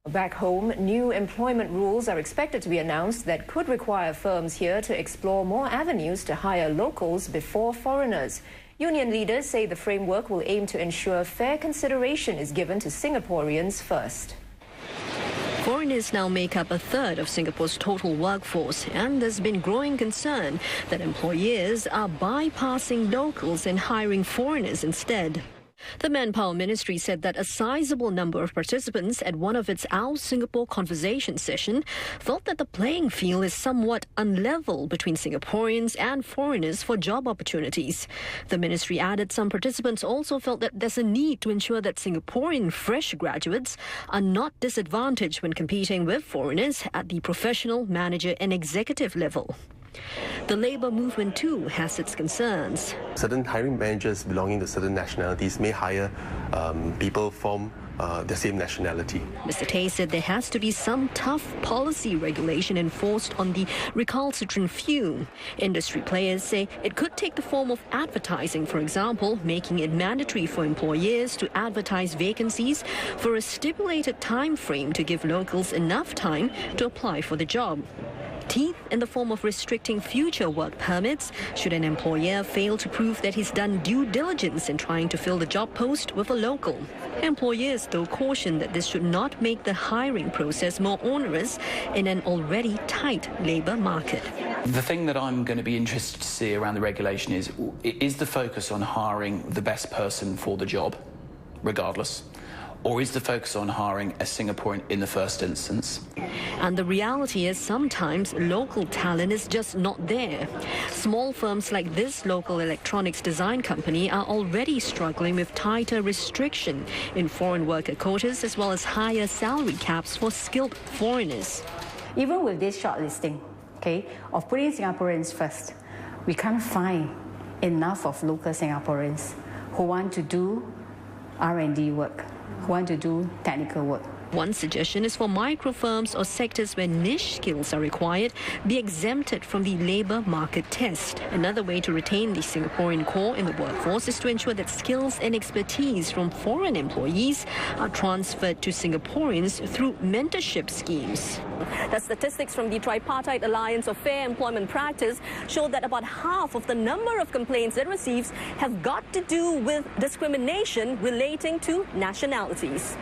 Back home, new employment rules are expected to be announced that could require firms here to explore more avenues to hire locals before foreigners. Union leaders say the framework will aim to ensure fair consideration is given to Singaporeans first. Foreigners now make up a third of Singapore's total workforce, and there's been growing concern that employers are bypassing locals and hiring foreigners instead. The Manpower Ministry said that a sizable number of participants at one of its Our Singapore conversation session thought that the playing field is somewhat unlevel between Singaporeans and foreigners for job opportunities. The ministry added some participants also felt that there's a need to ensure that Singaporean fresh graduates are not disadvantaged when competing with foreigners at the professional, manager and executive level. The labour movement too has its concerns. Certain hiring managers belonging to certain nationalities may hire people from the same nationality. Mr. Tay said there has to be some tough policy regulation enforced on the recalcitrant few. Industry players say it could take the form of advertising, for example, making it mandatory for employers to advertise vacancies for a stipulated time frame to give locals enough time to apply for the job. Teeth in the form of restricting future work permits should an employer fail to prove that he's done due diligence in trying to fill the job post with a local. Employers, though, caution that this should not make the hiring process more onerous in an already tight labour market. The thing that I'm going to be interested to see around the regulation is the focus on hiring the best person for the job, regardless? Or is the focus on hiring a Singaporean in the first instance? And the reality is sometimes local talent is just not there. Small firms like this local electronics design company are already struggling with tighter restriction in foreign worker quotas as well as higher salary caps for skilled foreigners. Even with this shortlisting, of putting Singaporeans first, we can't find enough of local Singaporeans who want to do R&D work, who want to do technical work. One suggestion is for micro firms or sectors where niche skills are required be exempted from the labour market test. Another way to retain the Singaporean core in the workforce is to ensure that skills and expertise from foreign employees are transferred to Singaporeans through mentorship schemes. The statistics from the Tripartite Alliance of Fair Employment Practice show that about half of the number of complaints it receives have got to do with discrimination relating to nationalities.